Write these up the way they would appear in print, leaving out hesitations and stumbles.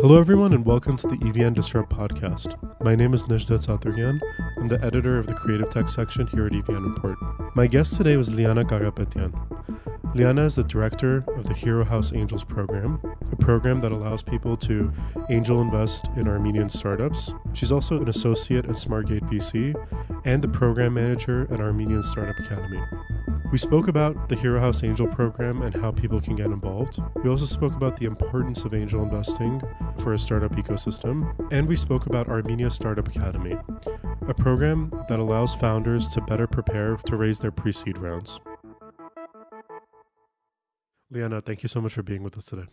Hello everyone and welcome to the EVN Disrupt podcast. My name is Nishdat Saturyan. I'm the editor of the creative tech section here at EVN Report. My guest today was Liana Karapetyan. Liana is the director of the Hero House Angels program, a program that allows people to angel invest in Armenian startups. She's also an associate at SmartGateVC and the program manager at Armenian Startup Academy. We spoke about the Hero House Angel program and how people can get involved. We also spoke about the importance of angel investing for a startup ecosystem. And we spoke about Armenia Startup Academy, a program that allows founders to better prepare to raise their pre-seed rounds. Liana, thank you so much for being with us today.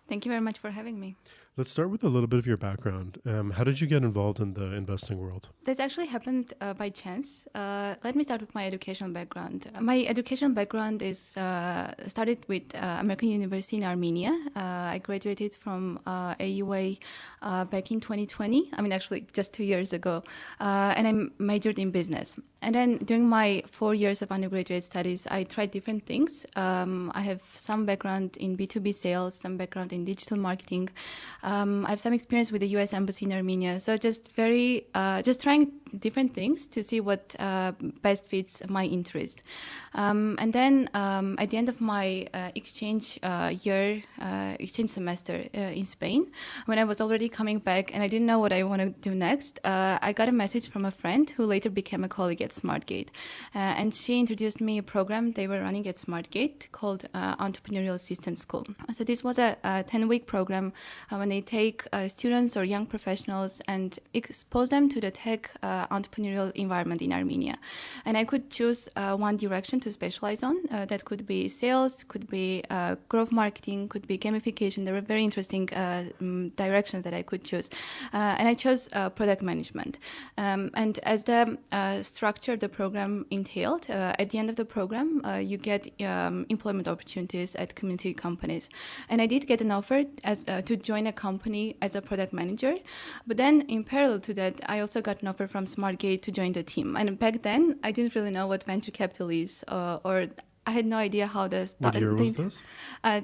Thank you very much for having me. Let's start with a little bit of your background. How did you get involved in the investing world? This actually happened by chance. Let me start with my educational background. My educational background is started with American University in Armenia. I graduated from AUA back in 2020. I mean, actually, just 2 years ago. And I majored in business. And then during my 4 years of undergraduate studies, I tried different things. I have some background in B2B sales, some background in digital marketing. I have some experience with the US Embassy in Armenia. So just trying different things to see what best fits my interest. And then at the end of my exchange semester in Spain, when I was already coming back and I didn't know what I want to do next, I got a message from a friend who later became a colleague at SmartGate. And she introduced me a program they were running at SmartGate called Entrepreneurial Assistance School. So this was a 10-week program when they take students or young professionals and expose them to the tech entrepreneurial environment in Armenia. And I could choose one direction to specialize on. That could be sales, could be growth marketing, could be gamification. There were very interesting directions that I could choose. And I chose product management. And as the structure of the program entailed, at the end of the program, you get employment opportunities at community companies. And I did get an offer to join a company as a product manager. But then in parallel to that, I also got an offer from SmartGate to join the team. And back then, I didn't really know what venture capital is, or I had no idea how the... What year was this?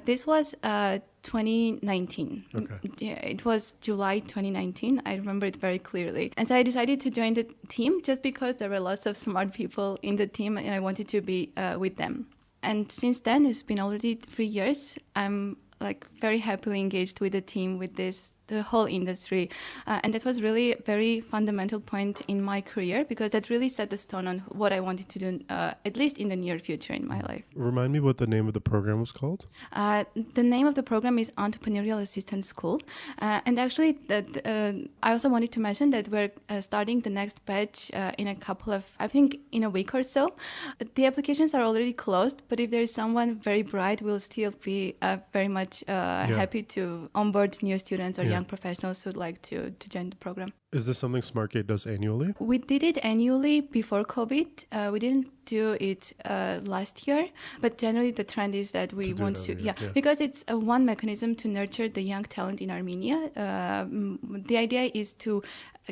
This was 2019. Okay. It was July 2019. I remember it very clearly. And so I decided to join the team just because there were lots of smart people in the team and I wanted to be with them. And since then, it's been already 3 years. I'm very happily engaged with the team, with the whole industry. And that was really a very fundamental point in my career because that really set the stone on what I wanted to do, at least in the near future in my life. Remind me what the name of the program was called? The name of the program is Entrepreneurial Assistance School. And actually, I also wanted to mention that we're starting the next batch in in a week or so. The applications are already closed, but if there is someone very bright, we'll still be very much happy to onboard new students or young professionals who would like to join the program. Is this something SmartGate does annually? We did it annually before COVID. We didn't do it last year, but generally the trend is that we want to, because it's one mechanism to nurture the young talent in Armenia. The idea is to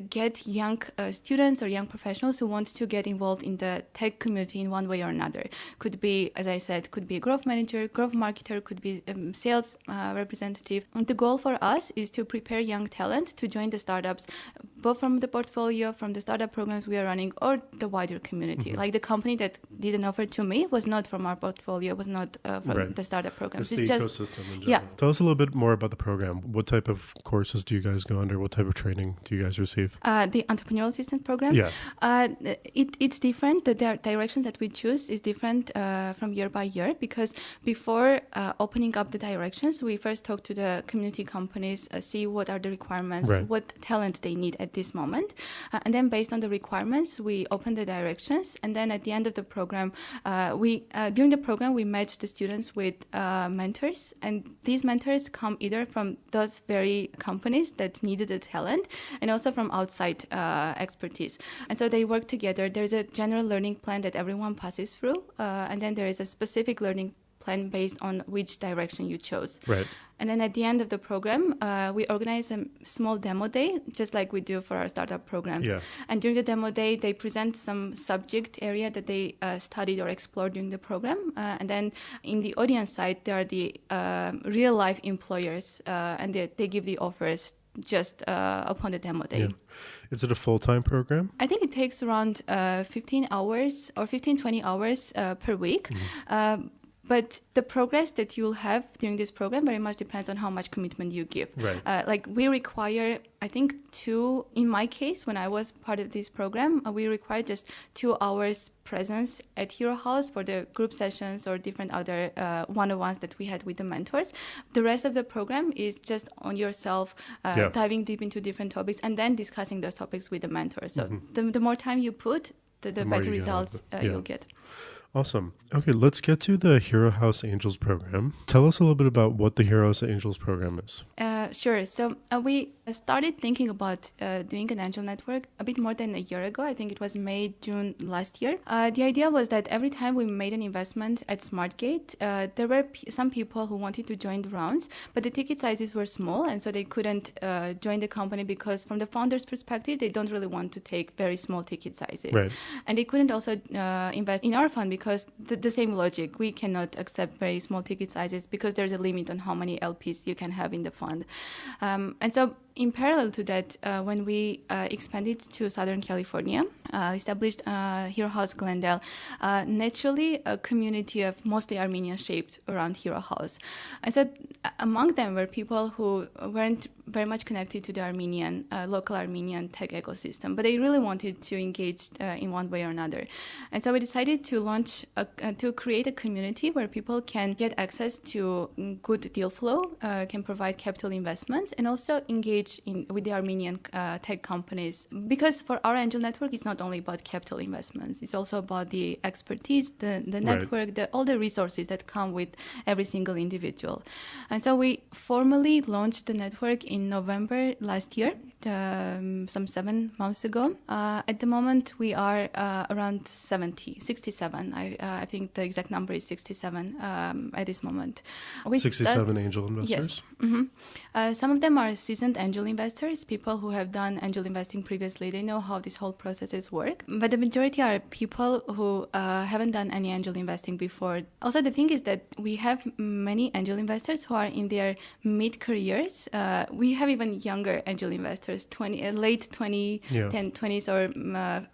get young students or young professionals who want to get involved in the tech community in one way or another. Could be, as I said, could be a growth manager, growth marketer, could be a sales representative. And the goal for us is to prepare young talent to join the startups, both from the portfolio, from the startup programs we are running, or the wider community. Mm-hmm. Like the company that did an offer to me was not from our portfolio, was not from the startup programs. It's the ecosystem in general. Yeah. Tell us a little bit more about the program. What type of courses do you guys go under? What type of training do you guys receive? The Entrepreneurial Assistance Program? Yeah. It's different. The direction that we choose is different from year by year because before opening up the directions, we first talk to the community companies, see what are the requirements, what talent they need at this moment. And then based on the requirements, we open the directions. And then at the end of the program, during the program, we match the students with mentors. And these mentors come either from those very companies that needed the talent and also from outside expertise. And so they work together. There's a general learning plan that everyone passes through. And then there is a specific learning plan based on which direction you chose. Right. And then at the end of the program, we organize a small demo day, just like we do for our startup programs. Yeah. And during the demo day, they present some subject area that they studied or explored during the program. And then in the audience side, there are the real life employers, and they give the offers just upon the demo day. Yeah. Is it a full-time program? I think it takes around 15 hours or 20 hours per week. But the progress that you'll have during this program very much depends on how much commitment you give. Right. Like we require, I think, in my case, when I was part of this program, we required just 2 hours presence at Hero House for the group sessions or different other one-on-ones that we had with the mentors. The rest of the program is just on yourself, diving deep into different topics and then discussing those topics with the mentors. So the more time you put, the better results you'll get. Awesome. Okay, let's get to the Hero House Angels program. Tell us a little bit about what the Hero House Angels program is. Sure. So we started thinking about doing an angel network a bit more than a year ago. I think it was May, June last year. The idea was that every time we made an investment at SmartGate, there were some people who wanted to join the rounds, but the ticket sizes were small, and so they couldn't join the company because from the founder's perspective, they don't really want to take very small ticket sizes. Right. And they couldn't also invest in our fund because the same logic. We cannot accept very small ticket sizes because there's a limit on how many LPs you can have in the fund. And so in parallel to that, when we expanded to Southern California, established Hero House Glendale, naturally a community of mostly Armenians shaped around Hero House. And so among them were people who weren't very much connected to the Armenian, local Armenian tech ecosystem, but they really wanted to engage in one way or another. And so we decided to launch, to create a community where people can get access to good deal flow, can provide capital investments, and also engage with the Armenian tech companies. Because for our angel network, it's not only about capital investments, it's also about the expertise, the network, all the resources that come with every single individual. And so we formally launched the network in November last year, some 7 months ago. At the moment, we are around 67. I think the exact number is 67 at this moment. 67 angel investors? Yes. Mm-hmm. Some of them are seasoned angel investors, people who have done angel investing previously. They know how this whole processes work. But the majority are people who haven't done any angel investing before. Also, the thing is that we have many angel investors who are in their mid-careers. We have even younger angel investors, late 20s or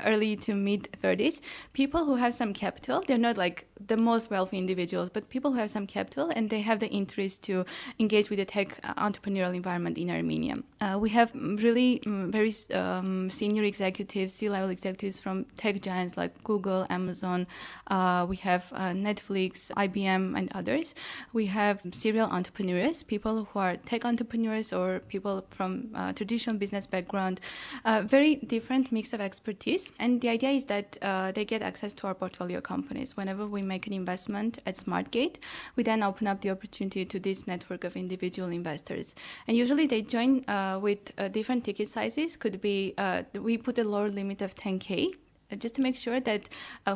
early to mid-30s. People who have some capital. They're not like the most wealthy individuals, but people who have some capital and they have the interest to engage with the tech entrepreneurial environment in Armenia. We have really very senior executives, C-level executives from tech giants like Google, Amazon. We have Netflix, IBM, and others. We have serial entrepreneurs, people who are tech entrepreneurs or people from traditional business background. Very different mix of expertise. And the idea is that they get access to our portfolio companies. Whenever we make an investment at SmartGate, we then open up the opportunity to this network of individual investors. And usually they join with different ticket sizes. Could be, we put a lower limit of 10K, just to make sure that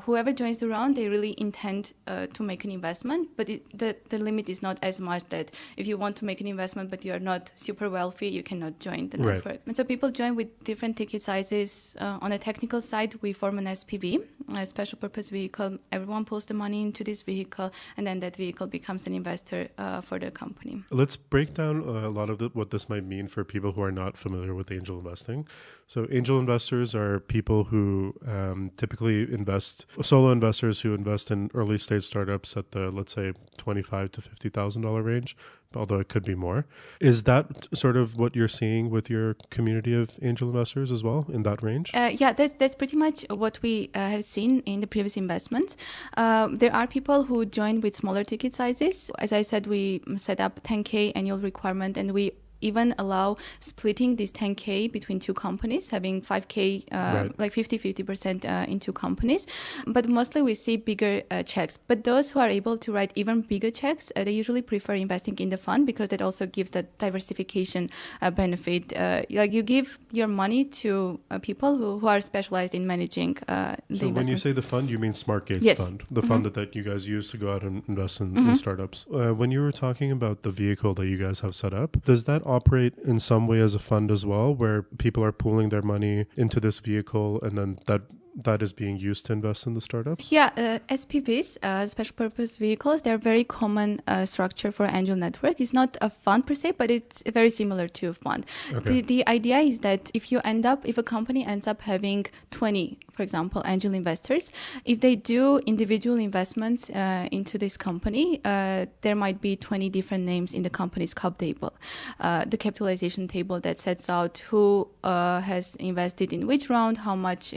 whoever joins the round, they really intend to make an investment, but the limit is not as much that if you want to make an investment but you are not super wealthy, you cannot join the network. And so people join with different ticket sizes. On a technical side, we form an SPV, a special purpose vehicle. Everyone pulls the money into this vehicle, and then that vehicle becomes an investor for the company. Let's break down a lot of what this might mean for people who are not familiar with angel investing. So angel investors are people who typically solo investors who invest in early stage startups at the, let's say, $25,000 to $50,000 range, although it could be more. Is that sort of what you're seeing with your community of angel investors as well, in that range? Yeah, that's pretty much what we have seen in the previous investments. There are people who join with smaller ticket sizes. As I said, we set up 10K annual requirement, and we even allow splitting this 10K between two companies, having 5K, like 50% in two companies. But mostly we see bigger checks. But those who are able to write even bigger checks, they usually prefer investing in the fund because that also gives that diversification benefit. Like you give your money to people who are specialized in managing the investment. When you say the fund, you mean SmartGate's fund, the fund that you guys use to go out and invest in startups. When you were talking about the vehicle that you guys have set up, does that operate in some way as a fund as well, where people are pooling their money into this vehicle and then that that is being used to invest in the startups? Yeah, SPVs, special purpose vehicles, they're very common structure for angel network. It's not a fund per se, but it's very similar to a fund. Okay. The idea is that if a company ends up having 20, for example, angel investors, if they do individual investments into this company, there might be 20 different names in the company's cap table, the capitalization table that sets out who has invested in which round, how much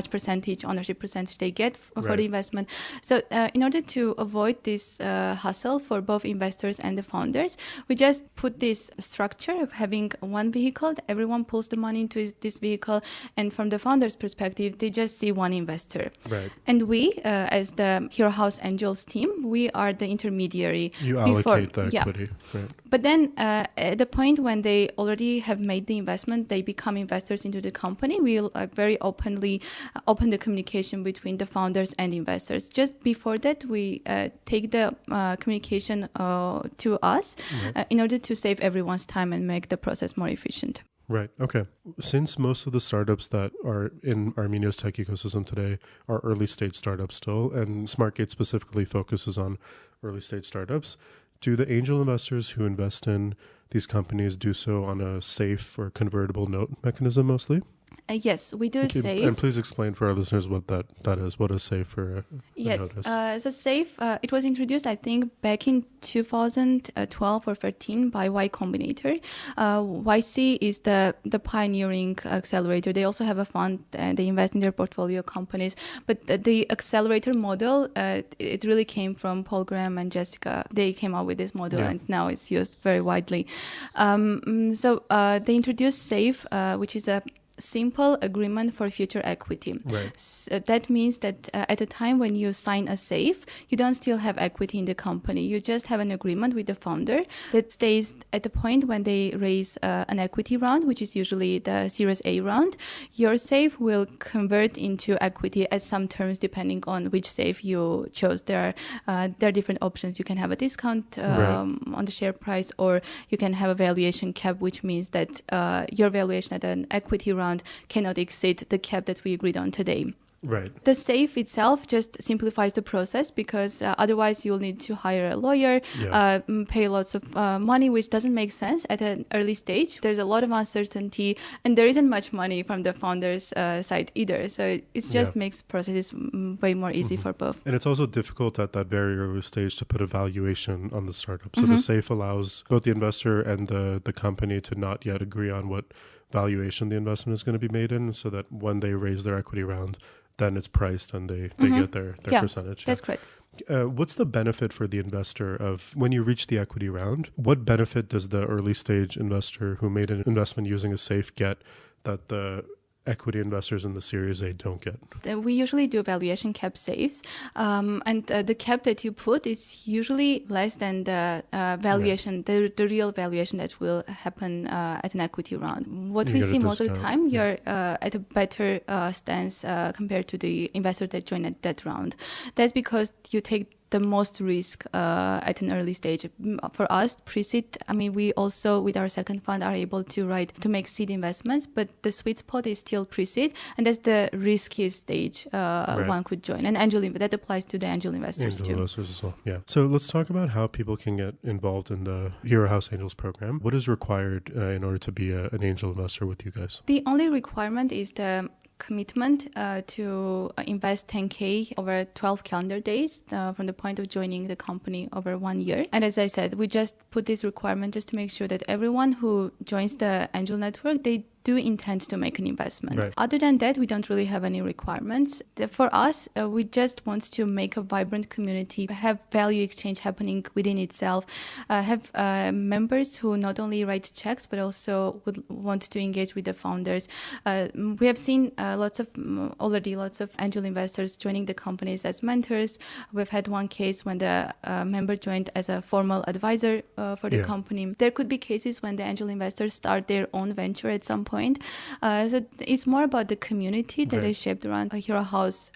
percentage, ownership percentage they get for the investment. So in order to avoid this hassle for both investors and the founders, we just put this structure of having one vehicle, everyone pulls the money into this vehicle, and from the founder's perspective, they just see one investor. Right. And we, as the Hero House Angels team, we are the intermediary. You allocate the equity. Yeah. Right. But then at the point when they already have made the investment, they become investors into the company. We'll very openly open the communication between the founders and investors. Just before that, we take the communication to us in order to save everyone's time and make the process more efficient. Right. Okay. Since most of the startups that are in Armenia's tech ecosystem today are early stage startups still, and SmartGate specifically focuses on early stage startups, do the angel investors who invest in these companies do so on a safe or convertible note mechanism mostly? Yes, we do SAFE. And please explain for our listeners what that is. What a SAFE for yes, note is. So SAFE, it was introduced, I think, back in 2012 or 13 by Y Combinator. YC is the pioneering accelerator. They also have a fund and they invest in their portfolio companies. But the accelerator model, it really came from Paul Graham and Jessica. They came up with this model and now it's used very widely. So they introduced SAFE, which is a simple agreement for future equity. Right. So that means that at the time when you sign a SAFE, you don't still have equity in the company. You just have an agreement with the founder that stays at the point when they raise an equity round, which is usually the Series A round. Your SAFE will convert into equity at some terms depending on which SAFE you chose. There are different options. You can have a discount on the share price, or you can have a valuation cap, which means that your valuation at an equity round cannot exceed the cap that we agreed on today. Right. The SAFE itself just simplifies the process because otherwise you'll need to hire a lawyer, pay lots of money, which doesn't make sense at an early stage. There's a lot of uncertainty and there isn't much money from the founder's side either. So it just makes processes way more easy for both. And it's also difficult at that very early stage to put a valuation on the startup. So the SAFE allows both the investor and the company to not yet agree on what valuation the investment is going to be made in, so that when they raise their equity round, then it's priced and they get their percentage. That's correct. What's the benefit for the investor of when you reach the equity round? What benefit does the early stage investor who made an investment using a SAFE get that the equity investors in the Series A don't get? We usually do valuation cap SAFEs, and the cap that you put is usually less than the valuation, the real valuation that will happen at an equity round. What we see most of the time, you're at a better stance compared to the investor that joined at that round. That's because you take the most risk at an early stage. For us, pre-seed, I mean, we also, with our second fund, are able to make seed investments, but the sweet spot is still pre-seed, and that's the riskiest stage one could join. And that applies to the angel investors too. Investors as well, yeah. So let's talk about how people can get involved in the Hero House Angels program. What is required in order to be an angel investor with you guys? The only requirement is the commitment to invest 10K over 12 calendar days from the point of joining the company over 1 year. And as I said, we just put this requirement just to make sure that everyone who joins the angel network, they do intend to make an investment. Right. Other than that, we don't really have any requirements. For us, we just want to make a vibrant community, have value exchange happening within itself, have members who not only write checks, but also would want to engage with the founders. We have seen lots of angel investors joining the companies as mentors. We've had one case when the member joined as a formal advisor for the company. There could be cases when the angel investors start their own venture at some point point. So it's more about the community that is shaped around Hero House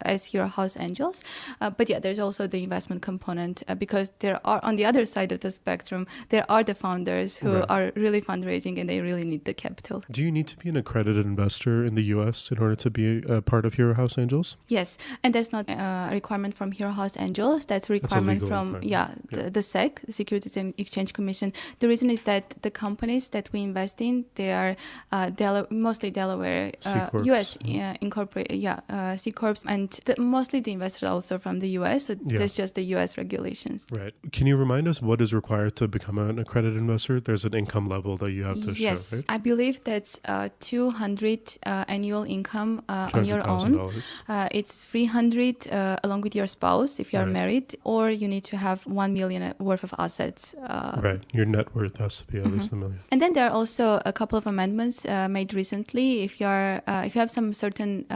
as Hero House Angels. But yeah, there's also the investment component because there are, on the other side of the spectrum, there are the founders who are really fundraising and they really need the capital. Do you need to be an accredited investor in the US in order to be a part of Hero House Angels? Yes, and that's not a requirement from Hero House Angels. That's a requirement from the SEC, the Securities and Exchange Commission. The reason is that the companies that we invest in, they are mostly Delaware, US incorporated, C corps, and mostly the investors are also from the US. So that's just the US regulations. Right. Can you remind us what is required to become an accredited investor? There's an income level that you have to show, right? I believe that's 200 annual income on your own. It's 300 along with your spouse if you are married, or you need to have 1 million worth of assets. Your net worth has to be at least $1 million. And then there are also a couple of amendments made recently. If you have some certain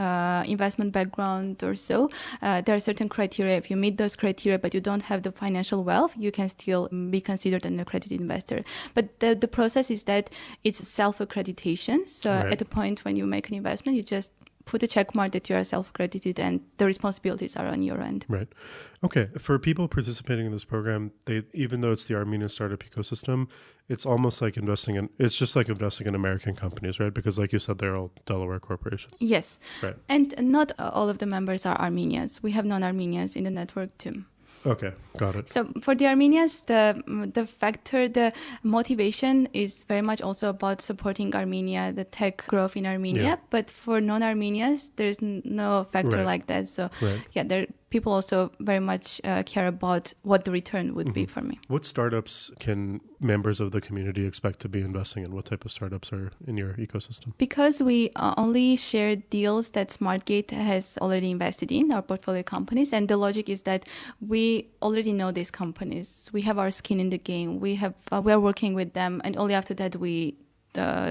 investment background or so, there are certain criteria. If you meet those criteria but you don't have the financial wealth, you can still be considered an accredited investor. But the process is that it's self-accreditation. So at the point when you make an investment, you just put a check mark that you are self-accredited and the responsibilities are on your end. Right. Okay. For people participating in this program, even though it's the Armenian startup ecosystem, it's almost like investing in American companies, right? Because like you said, they're all Delaware corporations. Yes. Right. And not all of the members are Armenians. We have non-Armenians in the network too. Okay, got it. So for the Armenians, the motivation is very much also about supporting Armenia, the tech growth in Armenia. Yeah. But for non-Armenians, there's no factor like that. So people also very much care about what the return would be for me. What startups can members of the community expect to be investing in? What type of startups are in your ecosystem? Because we only share deals that SmartGate has already invested in, our portfolio companies, and the logic is that we already know these companies. We have our skin in the game. We are working with them, and only after that we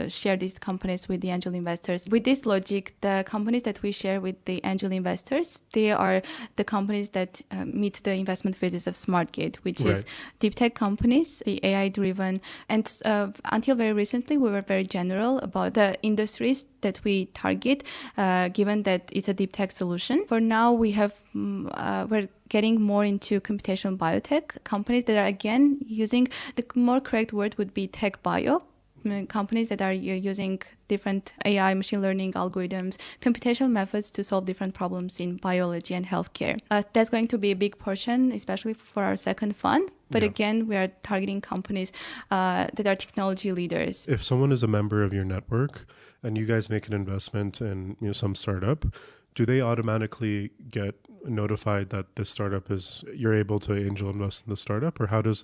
share these companies with the angel investors. With this logic, the companies that we share with the angel investors, they are the companies that meet the investment phases of SmartGate, which is deep tech companies, the AI-driven. And until very recently, we were very general about the industries that we target, given that it's a deep tech solution. For now, we're getting more into computational biotech companies that are, again, using the more correct word would be tech bio. Companies that are using different AI, machine learning algorithms, computational methods to solve different problems in biology and healthcare. That's going to be a big portion, especially for our second fund. But again, we are targeting companies that are technology leaders. If someone is a member of your network and you guys make an investment in some startup, do they automatically get notified that the startup you're able to angel invest in the startup, or how do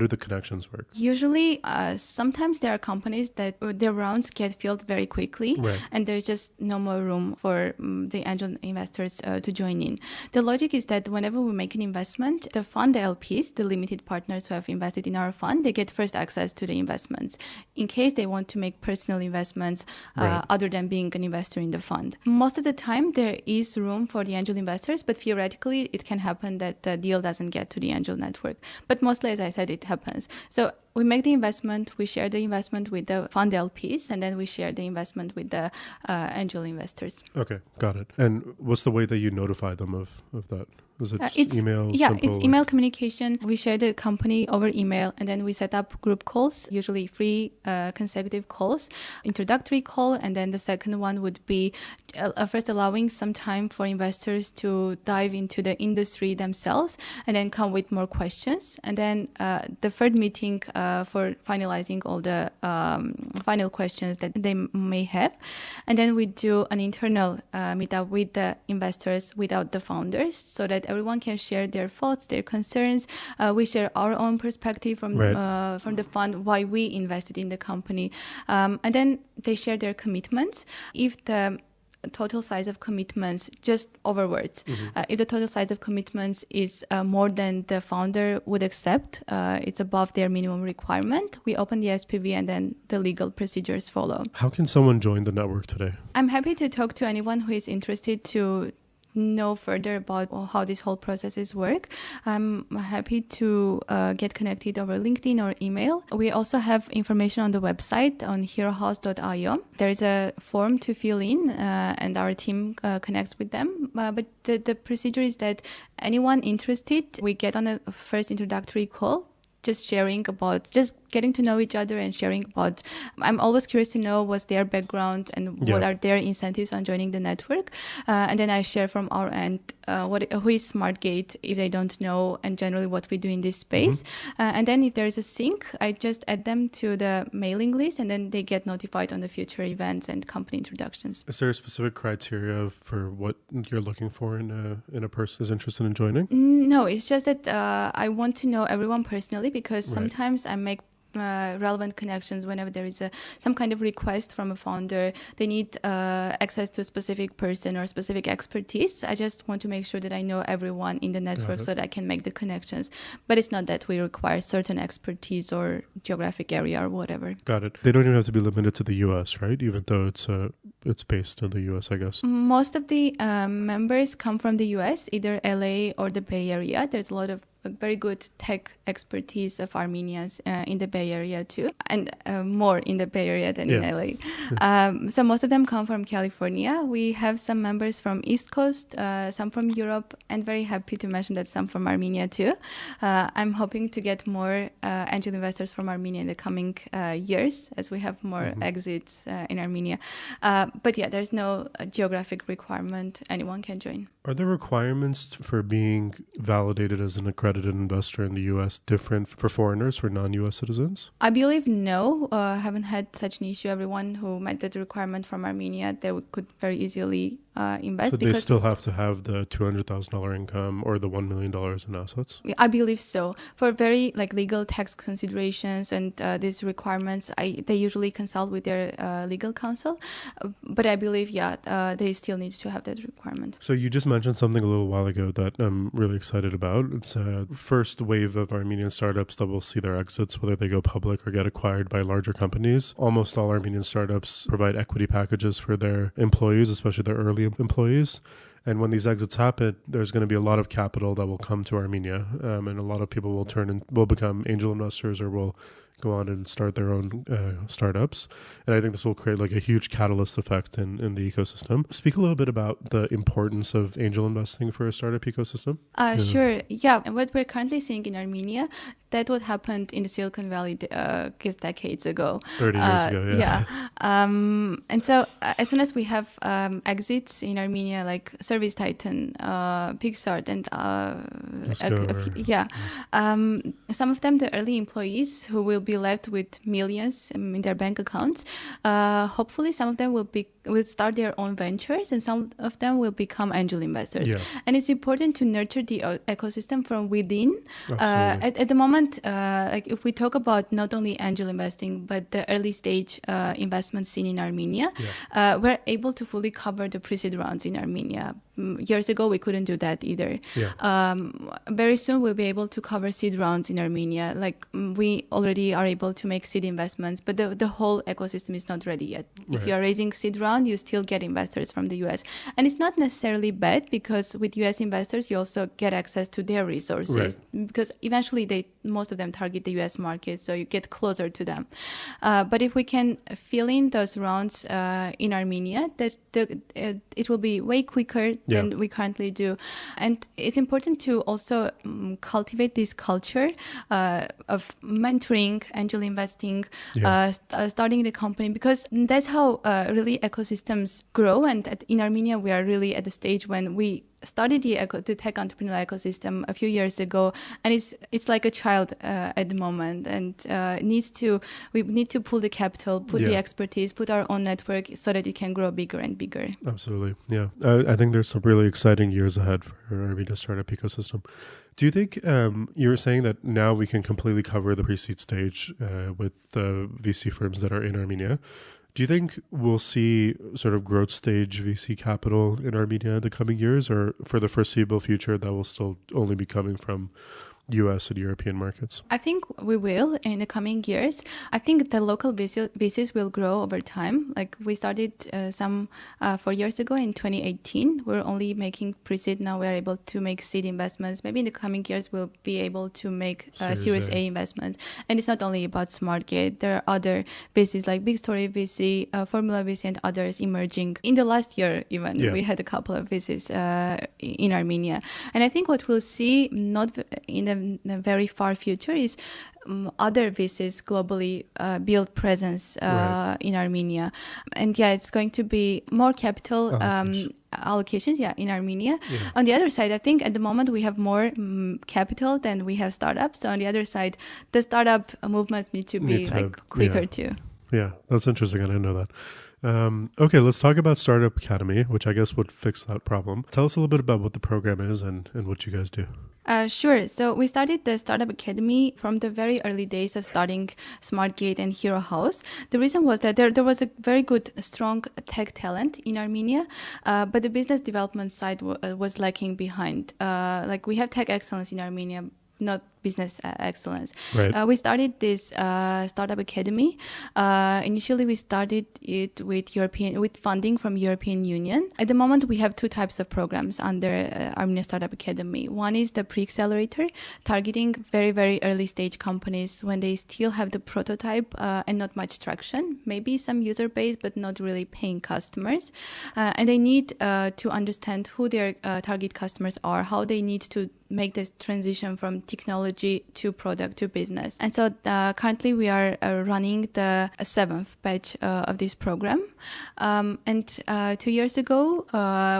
the connections work? Usually, sometimes there are companies that their rounds get filled very quickly, and there's just no more room for the angel investors to join in. The logic is that whenever we make an investment, the fund, the LPs, the limited partners who have invested in our fund, they get first access to the investments in case they want to make personal investments other than being an investor in the fund. Most of the time, there is room for the angel investors, but theoretically, it can happen that the deal doesn't get to the angel network. But mostly, as I said, it happens. So we make the investment, we share the investment with the fund LPs, and then we share the investment with the angel investors. Okay, got it. And what's the way that you notify them of that? Is it just email? Yeah, it's email communication. We share the company over email, and then we set up group calls, usually 3 consecutive calls, introductory call, and then the second one would be first allowing some time for investors to dive into the industry themselves, and then come with more questions. And then the third meeting for finalizing all the final questions that they may have. And then we do an internal meetup with the investors without the founders, so that everyone can share their thoughts, their concerns. We share our own perspective from the fund, why we invested in the company. And then they share their commitments. If the total size of commitments, just over words, if the total size of commitments is more than the founder would accept, it's above their minimum requirement, we open the SPV and then the legal procedures follow. How can someone join the network today? I'm happy to talk to anyone who is interested to know further about how this whole processes work, I'm happy to get connected over LinkedIn or email. We also have information on the website on herohouse.io. There is a form to fill in and our team connects with them. But the procedure is that anyone interested, we get on a first introductory call, just getting to know each other and sharing about. I'm always curious to know what's their background and what are their incentives on joining the network. And then I share from our end who is SmartGate if they don't know, and generally what we do in this space. And then if there is a sync, I just add them to the mailing list, and then they get notified on the future events and company introductions. Is there a specific criteria for what you're looking for in a person who's interested in joining? No, it's just that I want to know everyone personally, because sometimes I make relevant connections whenever there is some kind of request from a founder. They need access to a specific person or specific expertise. I just want to make sure that I know everyone in the network so that I can make the connections. But it's not that we require certain expertise or geographic area or whatever. Got it. They don't even have to be limited to the US, right? Even though it's based in the US, I guess. Most of the members come from the US, either LA or the Bay Area. There's a lot of very good tech expertise of Armenians in the Bay Area too, and more in the Bay Area than in LA. So most of them come from California. We have some members from East Coast, some from Europe, and very happy to mention that some from Armenia too. I'm hoping to get more angel investors from Armenia in the coming years as we have more exits in Armenia. But yeah, there's no geographic requirement. Anyone can join. Are there requirements for being validated as an accredited investor in the U.S. different for foreigners, for non-U.S. citizens? I believe no. Haven't had such an issue. Everyone who met that requirement from Armenia, they could very easily invest. So they still have to have the $200,000 income or the $1 million in assets? I believe so. For very legal tax considerations and these requirements, they usually consult with their legal counsel. But I believe, they still need to have that requirement. So you just mentioned something a little while ago that I'm really excited about. It's a first wave of Armenian startups that will see their exits, whether they go public or get acquired by larger companies. Almost all Armenian startups provide equity packages for their employees, especially their early employees. And when these exits happen, there's going to be a lot of capital that will come to Armenia, and a lot of people will become angel investors or will go on and start their own startups. And I think this will create a huge catalyst effect in the ecosystem. Speak a little bit about the importance of angel investing for a startup ecosystem. Sure. Yeah. And what we're currently seeing in Armenia, that what happened in the Silicon Valley decades ago. 30 years ago, yeah. And so as soon as we have exits in Armenia, like Service Titan, Pixart, and some of them, the early employees who will be left with millions in their bank accounts, hopefully some of them will start their own ventures, and some of them will become angel investors. Yeah. And it's important to nurture the ecosystem from within. At the moment, if we talk about not only angel investing, but the early stage investment scene in Armenia, we're able to fully cover the pre-seed rounds in Armenia. Years ago, we couldn't do that either. Yeah. Very soon, we'll be able to cover seed rounds in Armenia. We already are able to make seed investments, but the whole ecosystem is not ready yet. Right. If you are raising seed round, you still get investors from the US. And it's not necessarily bad, because with US investors, you also get access to their resources. Right. Because eventually, most of them target the US market, so you get closer to them. But if we can fill in those rounds in Armenia, it will be way quicker than we currently do. And it's important to also cultivate this culture of mentoring, angel investing, starting the company, because that's how really ecosystems grow. And in Armenia, we are really at the stage when we started the tech entrepreneurial ecosystem a few years ago, and it's like a child at the moment, and we need to pull the capital, put the expertise, put our own network so that it can grow bigger and bigger. Absolutely, yeah. I think there's some really exciting years ahead for Armenia startup ecosystem. Do you think you were saying that now we can completely cover the pre-seed stage with the VC firms that are in Armenia? Do you think we'll see sort of growth stage VC capital in Armenia in the coming years, or for the foreseeable future that will still only be coming from US and European markets? I think we will in the coming years. I think the local VCs will grow over time. Like we started some 4 years ago in 2018. We're only making pre-seed. Now we're able to make seed investments. Maybe in the coming years, we'll be able to make Series A investments. And it's not only about SmartGate. There are other VCs like Big Story VC, Formula VC, and others emerging. In the last year, even, we had a couple of VCs in Armenia. And I think what we'll see, not in the very far future, is other VCs globally build presence in Armenia. And it's going to be more capital allocations in Armenia. On the other side, I think at the moment we have more capital than we have startups. So on the other side, the startup movements need to be quicker too. Yeah, that's interesting. I didn't know that. Okay, let's talk about Startup Academy, which I guess would fix that problem. Tell us a little bit about what the program is and what you guys do. Sure. So we started the Startup Academy from the very early days of starting SmartGate and Hero House. The reason was that there was a very good, strong tech talent in Armenia, but the business development side was lacking behind. Like we have tech excellence in Armenia, not business excellence. Right. We started this Startup Academy. Initially, we started it with funding from European Union. At the moment, we have two types of programs under Armenia Startup Academy. One is the pre-accelerator, targeting very, very early stage companies when they still have the prototype and not much traction, maybe some user base, but not really paying customers. And they need to understand who their target customers are, how they need to make this transition from technology to product to business. And so currently we are running the seventh batch of this program. And 2 years ago,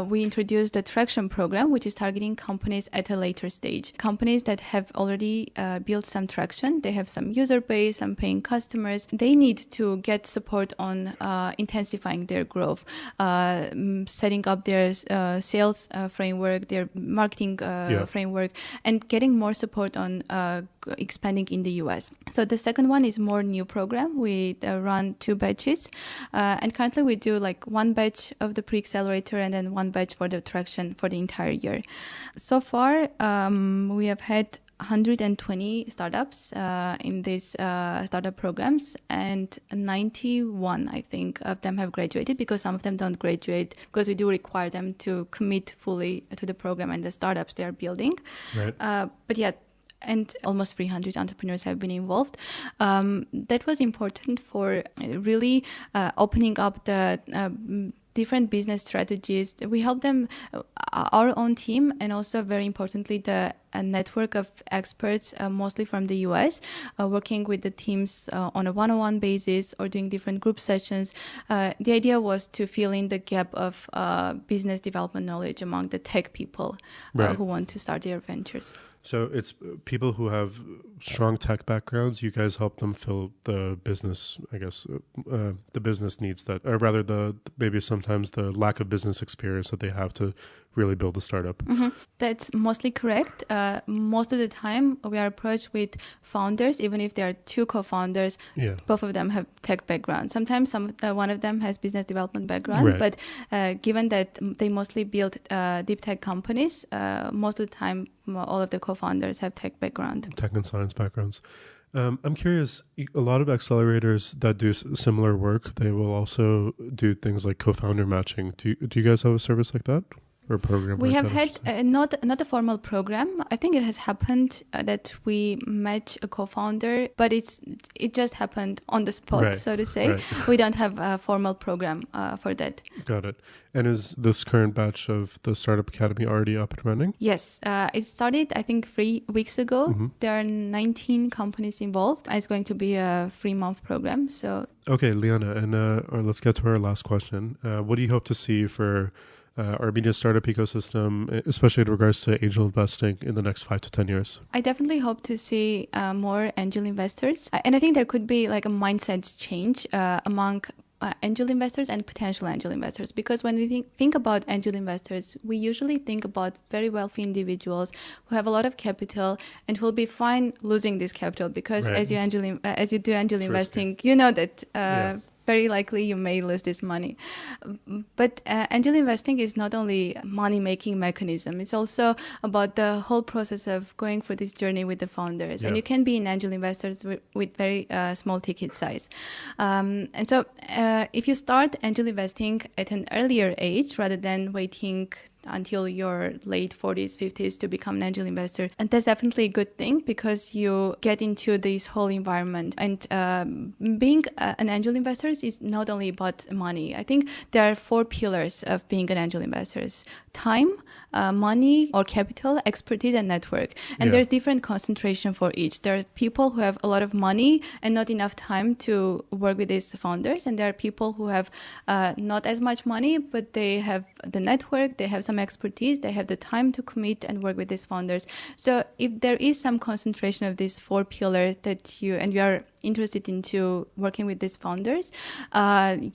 we introduced the traction program, which is targeting companies at a later stage. Companies that have already built some traction, they have some user base, some paying customers. They need to get support on intensifying their growth, setting up their sales framework, their marketing framework, and getting more support on expanding in the US. So the second one is more new program. We run 2 batches, and currently we do like 1 batch of the pre-accelerator and then 1 batch for the traction for the entire year. So far, we have had 120 startups in these startup programs, and 91, I think, of them have graduated, because some of them don't graduate because we do require them to commit fully to the program and the startups they are building. Right. But and almost 300 entrepreneurs have been involved. That was important for really opening up the different business strategies. We help them, our own team, and also very importantly, a network of experts, mostly from the US, working with the teams on a one-on-one basis or doing different group sessions. The idea was to fill in the gap of business development knowledge among the tech people who want to start their ventures. So it's people who have strong tech backgrounds. You guys help them fill the business, I guess, the business needs that, or rather maybe sometimes the lack of business experience that they have to really build a startup. Mm-hmm. That's mostly correct. Most of the time we are approached with founders, even if there are 2 co-founders, both of them have tech background. Sometimes one of them has business development background, but given that they mostly build deep tech companies, most of the time all of the co-founders have tech background. Tech and science backgrounds. I'm curious, a lot of accelerators that do similar work, they will also do things like co-founder matching. Do you guys have a service like that? Or a program? We have had not a formal program. I think it has happened that we match a co-founder, but it just happened on the spot, so to say. Right. We don't have a formal program for that. Got it. And is this current batch of the Startup Academy already up and running? Yes. It started, I think, 3 weeks ago. Mm-hmm. There are 19 companies involved. It's going to be a 3-month program. So. Okay, Liana, and let's get to our last question. What do you hope to see for Armenia's startup ecosystem, especially in regards to angel investing in the next 5 to 10 years? I definitely hope to see more angel investors. And I think there could be like a mindset change among angel investors and potential angel investors, because when we think about angel investors, we usually think about very wealthy individuals who have a lot of capital and who will be fine losing this capital, because as you do angel investing, you know that very likely you may lose this money. But angel investing is not only a money-making mechanism, it's also about the whole process of going for this journey with the founders. And you can be an angel investors with very small ticket size. And so if you start angel investing at an earlier age rather than waiting until your late 40s, 50s to become an angel investor. And that's definitely a good thing because you get into this whole environment. And being an angel investor is not only about money. I think there are 4 pillars of being an angel investor: time, money or capital, expertise, and network. And there's different concentration for each. There are people who have a lot of money and not enough time to work with these founders. And there are people who have not as much money, but they have the network, they have some expertise, they have the time to commit and work with these founders. So if there is some concentration of these 4 pillars that you are interested into working with these founders,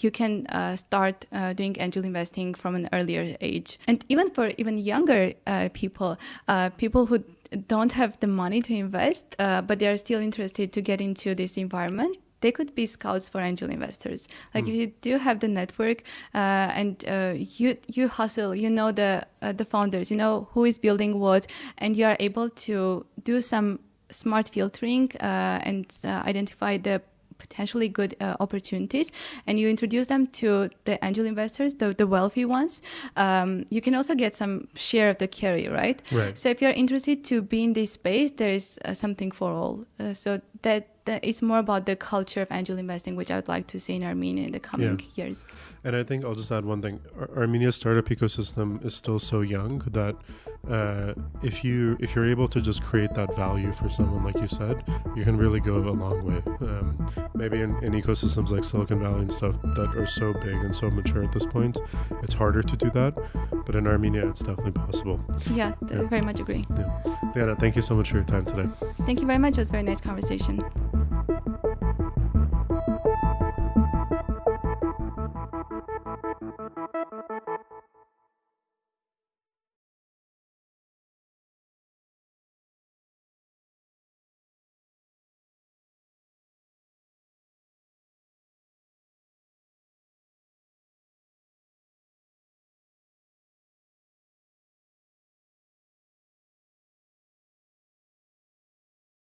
you can start doing angel investing from an earlier age. And even for younger people who don't have the money to invest, but they are still interested to get into this environment, they could be scouts for angel investors. Like if you do have the network and you hustle, you know the founders, you know who is building what, and you are able to do some smart filtering and identify the potentially good opportunities, and you introduce them to the angel investors, the wealthy ones, you can also get some share of the carry, right? So if you're interested to be in this space, there is something for all. So that it's more about the culture of angel investing, which I would like to see in Armenia in the coming years. And I think I'll just add one thing. Armenia's startup ecosystem is still so young that if you're able to just create that value for someone, like you said, you can really go a long way. Maybe in ecosystems like Silicon Valley and stuff that are so big and so mature at this point, it's harder to do that. But in Armenia, it's definitely possible. Yeah, very much agree. Liana, thank you so much for your time today. Thank you very much. It was a very nice conversation.